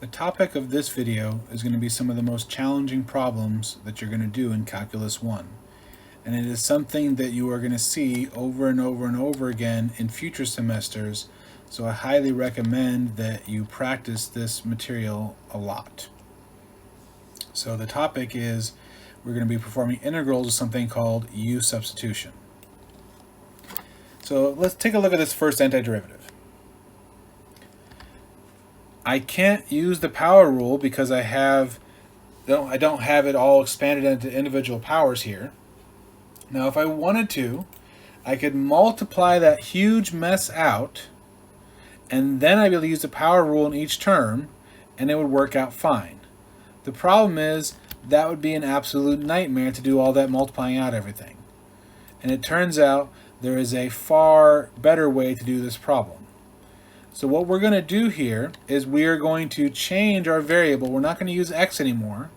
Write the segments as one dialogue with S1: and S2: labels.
S1: The topic of this video is going to be some of the most challenging problems that you're going to do in Calculus 1. And it is something that you are going to see over and over and over again in future semesters, so I highly recommend that you practice this material a lot. So the topic is we're going to be performing integrals of something called u-substitution. So let's take a look at this first antiderivative. I can't use the power rule because I don't have it all expanded into individual powers here. Now if I wanted to, I could multiply that huge mess out, and then I'd be able to use the power rule in each term, and it would work out fine. The problem is that would be an absolute nightmare to do all that multiplying out everything. And it turns out there is a far better way to do this problem. So what we're going to do here is we are going to change our variable. We're not going to use x anymore.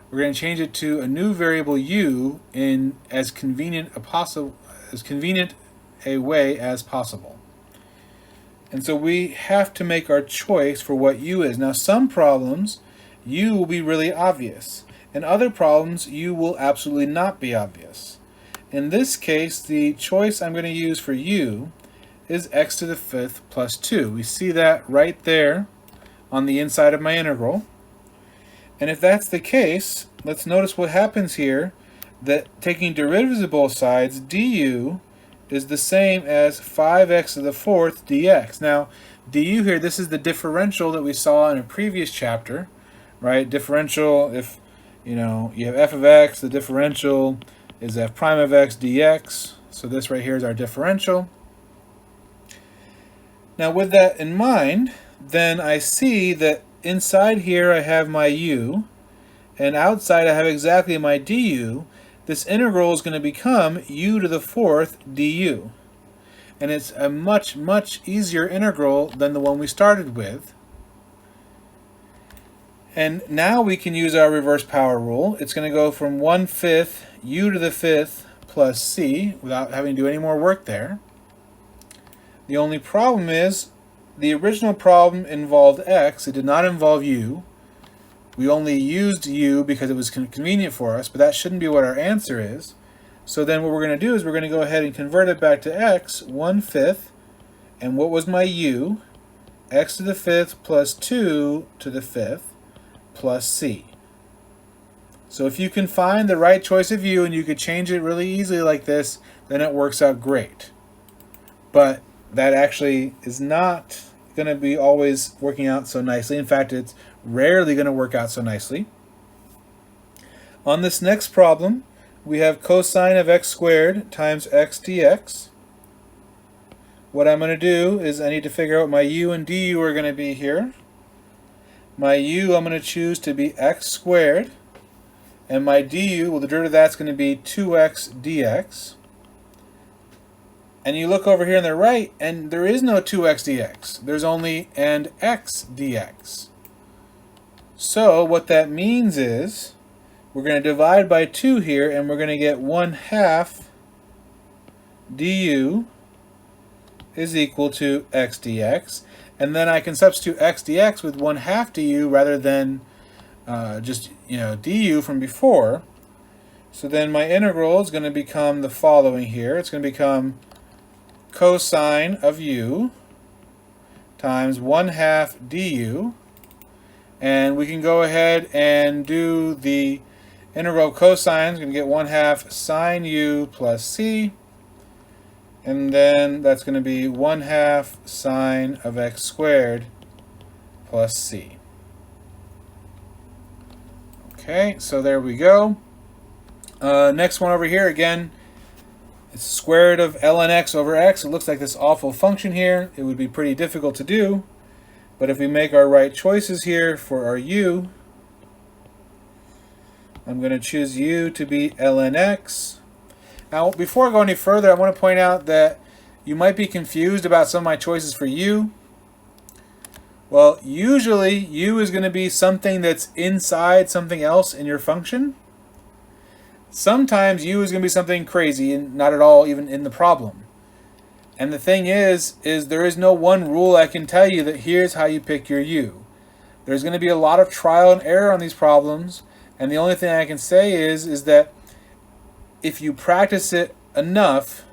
S1: We're going to change it to a new variable u in as convenient a way as possible. And so we have to make our choice for what u is. Now some problems u will be really obvious. In other problems u will absolutely not be obvious. In this case, the choice I'm going to use for u is x to the fifth plus 2. We see that right there on the inside of my integral. And if that's the case, let's notice what happens here, that taking derivatives of both sides, du is the same as 5x to the fourth dx. Now, du here, this is the differential that we saw in a previous chapter, right? Differential, if you have f of x, the differential is f prime of x dx. So this right here is our differential. Now with that in mind, then I see that inside here I have my u, and outside I have exactly my du. This integral is going to become u to the fourth du. And it's a much, much easier integral than the one we started with. And now we can use our reverse power rule. It's going to go from 1/5 u to the fifth plus c without having to do any more work there. The only problem is the original problem involved x. It did not involve u. We only used u because it was convenient for us, but that shouldn't be what our answer is. So then what we're going to do is we're going to go ahead and convert it back to x, 1/5. And what was my u? X to the fifth plus 2 to the fifth plus c. So if you can find the right choice of u and you could change it really easily like this, then it works out great. But that actually is not going to be always working out so nicely. In fact, it's rarely going to work out so nicely. On this next problem, we have cosine of x squared times x dx. What I'm going to do is I need to figure out what my u and du are going to be here. My u I'm going to choose to be x squared, and my du, well, the derivative of that's going to be 2x dx. And you look over here on the right, and there is no 2x dx. There's only and x dx. So what that means is we're going to divide by 2 here, and we're going to get 1/2 du is equal to x dx. And then I can substitute x dx with 1/2 du rather than just du from before. So then my integral is going to become the following here. It's going to become cosine of u times 1/2 du, and we can go ahead and do the integral of cosine. We're going to get 1/2 sine u plus c, and then that's going to be 1/2 sine of x squared plus c. Okay, so there we go. Next one over here again. It's square root of ln x over x. It looks like this awful function here. It would be pretty difficult to do. But if we make our right choices here for our u, I'm going to choose u to be ln x. Now, before I go any further, I want to point out that you might be confused about some of my choices for u. Well, usually u is going to be something that's inside something else in your function. Sometimes u is going to be something crazy and not at all even in the problem. And the thing is there is no one rule I can tell you that here's how you pick your u. There's going to be a lot of trial and error on these problems, and the only thing I can say is that if you practice it enough,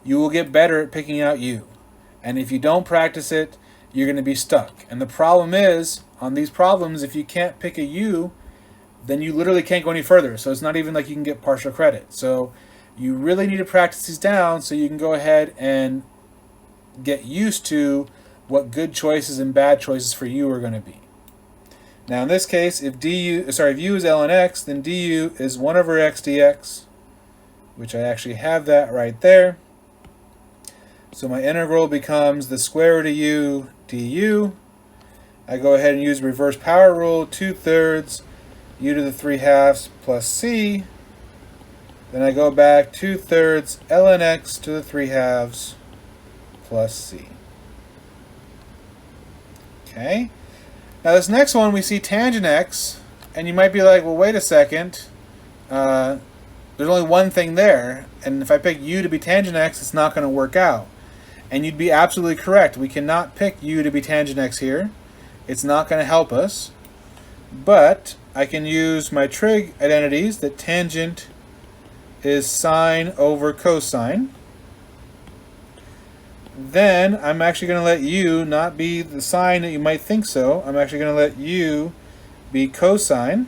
S1: you will get better at picking out u. And if you don't practice it, you're going to be stuck. And the problem is, on these problems, if you can't pick a u, then you literally can't go any further. So it's not even like you can get partial credit. So you really need to practice these down so you can go ahead and get used to what good choices and bad choices for u are going to be. Now in this case, if u is ln x, then du is 1 over x dx, which I actually have that right there. So my integral becomes the square root of u du. I go ahead and use reverse power rule, 2/3 u to the 3/2 plus c. Then I go back 2/3 ln x to the 3/2 plus c. Okay. Now this next one, we see tangent x, and you might be like, well, wait a second. There's only one thing there, and if I pick u to be tangent x, it's not going to work out. And you'd be absolutely correct. We cannot pick u to be tangent x here. It's not going to help us. But I can use my trig identities that tangent is sine over cosine. Then I'm actually going to let u not be the sine that you might think so. I'm actually going to let u be cosine.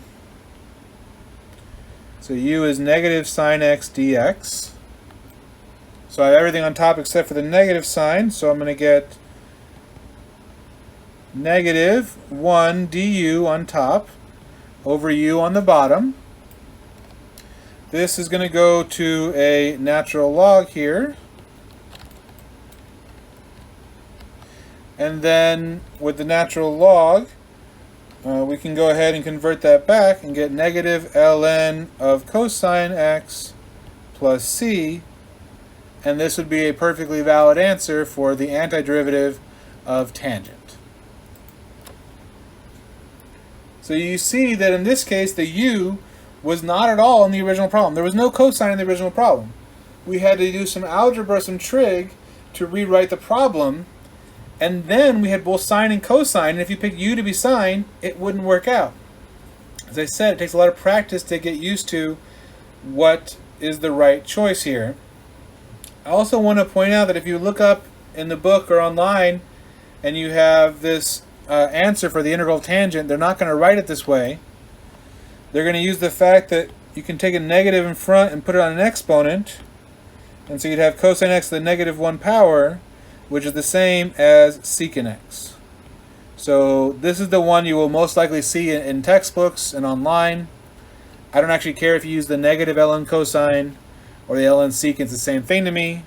S1: So u is negative sine x dx. So I have everything on top except for the negative sign. So I'm going to get negative 1 du on top over u on the bottom. This is going to go to a natural log here. And then with the natural log, we can go ahead and convert that back and get negative ln of cosine x plus c. And this would be a perfectly valid answer for the antiderivative of tangent. So you see that in this case, the u was not at all in the original problem. There was no cosine in the original problem. We had to do some algebra, some trig, to rewrite the problem. And then we had both sine and cosine, and if you pick u to be sine, it wouldn't work out. As I said, it takes a lot of practice to get used to what is the right choice here. I also want to point out that if you look up in the book or online and you have this answer for the integral of tangent, they're not going to write it this way. They're going to use the fact that you can take a negative in front and put it on an exponent, and so you'd have cosine x to the negative 1 power, which is the same as secant x. So this is the one you will most likely see in textbooks and online. I don't actually care if you use the negative ln cosine or the ln secant, it's the same thing to me.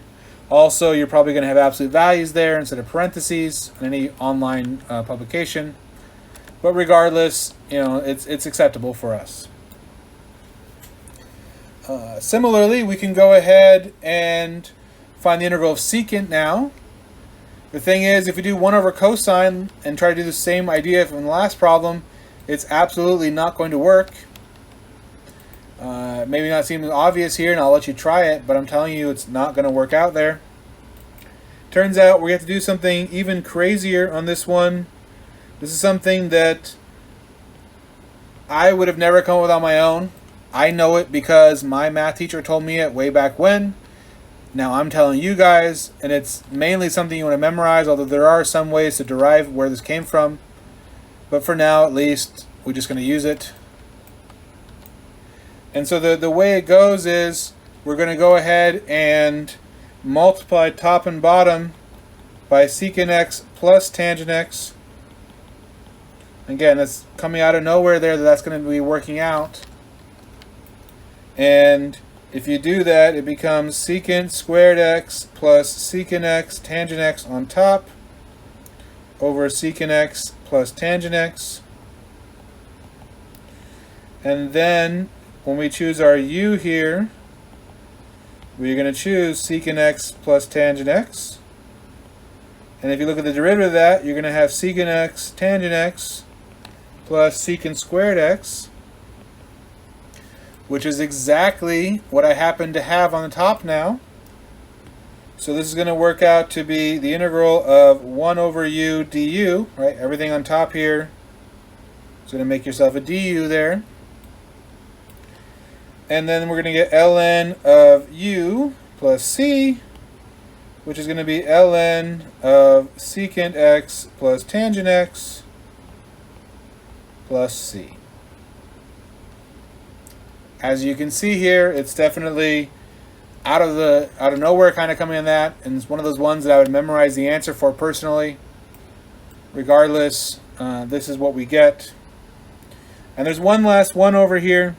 S1: Also, you're probably going to have absolute values there instead of parentheses in any online publication. But regardless, it's acceptable for us. Similarly, we can go ahead and find the integral of secant now. The thing is, if we do 1 over cosine and try to do the same idea from the last problem, it's absolutely not going to work. Maybe not seem obvious here, and I'll let you try it, but I'm telling you it's not going to work out there. Turns out we have to do something even crazier on this one. This is something that I would have never come up with on my own. I know it because my math teacher told me it way back when. Now I'm telling you guys, and it's mainly something you want to memorize, although there are some ways to derive where this came from. But for now, at least, we're just going to use it. And so the way it goes is we're going to go ahead and multiply top and bottom by secant x plus tangent x. Again, that's coming out of nowhere there, that's going to be working out. And if you do that, it becomes secant squared x plus secant x tangent x on top over secant x plus tangent x. And then when we choose our u here, we're going to choose secant x plus tangent x. And if you look at the derivative of that, you're going to have secant x tangent x plus secant squared x, which is exactly what I happen to have on the top now. So this is going to work out to be the integral of 1 over u du, right? Everything on top here So going to make yourself a du there. And then we're going to get ln of u plus c, which is going to be ln of secant x plus tangent x plus c. As you can see here, it's definitely out of nowhere kind of coming in that, and it's one of those ones that I would memorize the answer for personally. Regardless, this is what we get. And there's one last one over here,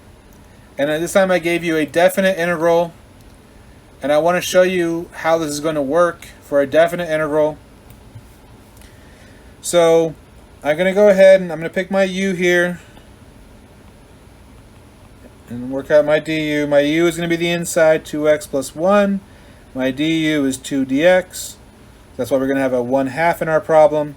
S1: and this time I gave you a definite integral, and I want to show you how this is going to work for a definite integral. So I'm going to go ahead and I'm going to pick my u here and work out my du. My u is going to be the inside, 2x plus 1. My du is 2 dx. That's why we're going to have a 1/2 in our problem.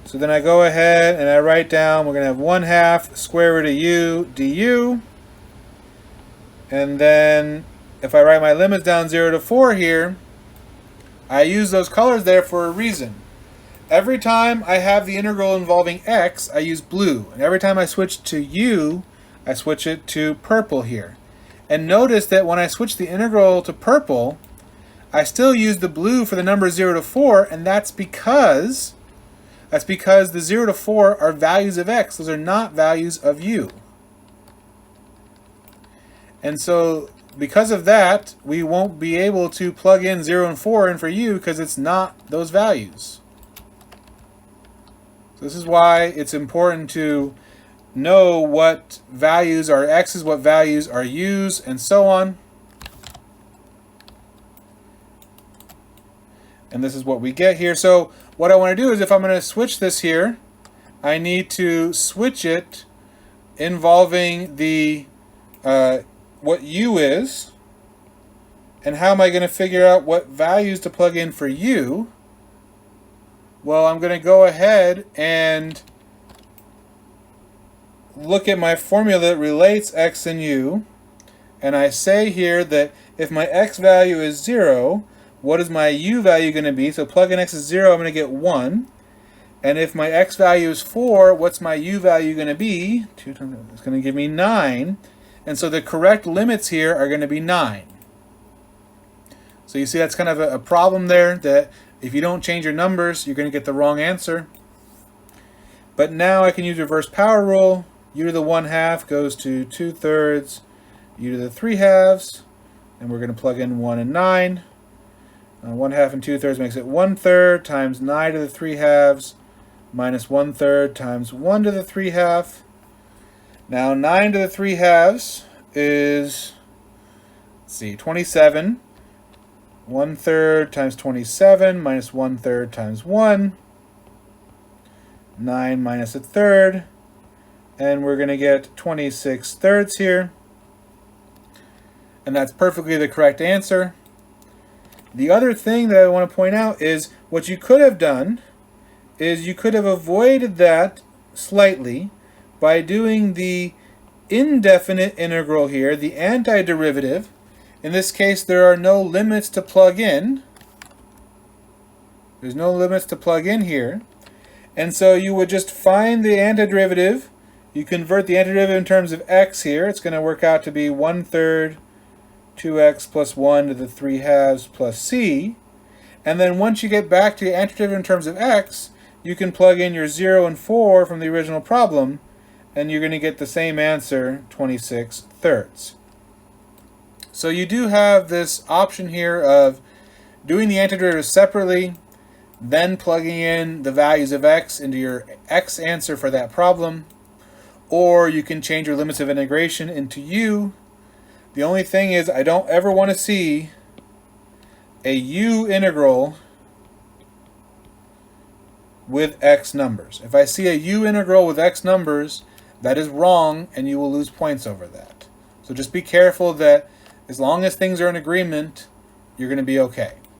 S1: So then I go ahead and I write down, we're going to have 1/2 square root of u du. And then if I write my limits down 0 to 4 here, I use those colors there for a reason. Every time I have the integral involving x, I use blue. And every time I switch to u, I switch it to purple here. And notice that when I switch the integral to purple, I still use the blue for the numbers 0 to 4, and that's because the 0 to 4 are values of x. Those are not values of u. And so because of that, we won't be able to plug in 0 and 4 in for u because it's not those values. So this is why it's important to know what values are x's, what values are u's, and so on. And this is what we get here. So what I want to do is, if I'm going to switch this here, I need to switch it involving the what u is. And how am I going to figure out what values to plug in for u? Well, I'm going to go ahead and look at my formula that relates x and u, and I say here that if my x value is 0, what is my u value going to be? So plug in x is 0, I'm going to get 1. And if my x value is 4, what's my u value going to be? It's going to give me 9. And so the correct limits here are going to be 9. So you see that's kind of a problem there, that if you don't change your numbers, you're going to get the wrong answer. But now I can use reverse power rule. U to the 1/2 goes to 2/3 u to the 3/2, and we're going to plug in 1 and 9. 1/2 and 2/3 makes it 1/3 times 9 to the 3/2 minus 1/3 times 1 to the 3/2. Now 9 to the 3/2 is, let's see, 27. 1/3 times 27 minus 1/3 times 1. 9 minus 1/3. And we're going to get 26/3 here. And that's perfectly the correct answer. The other thing that I want to point out is what you could have done is you could have avoided that slightly by doing the indefinite integral here, the antiderivative. In this case, there are no limits to plug in. There's no limits to plug in here. And so you would just find the antiderivative. You convert the antiderivative in terms of x here. It's going to work out to be 1/3 2x plus 1 to the 3/2 plus c. And then once you get back to the antiderivative in terms of x, you can plug in your 0 and 4 from the original problem, and you're going to get the same answer, 26/3. So you do have this option here of doing the antiderivative separately, then plugging in the values of x into your x answer for that problem, or you can change your limits of integration into u. The only thing is, I don't ever want to see a u integral with x numbers. If I see a u integral with x numbers, that is wrong, and you will lose points over that. So just be careful that as long as things are in agreement, you're going to be okay.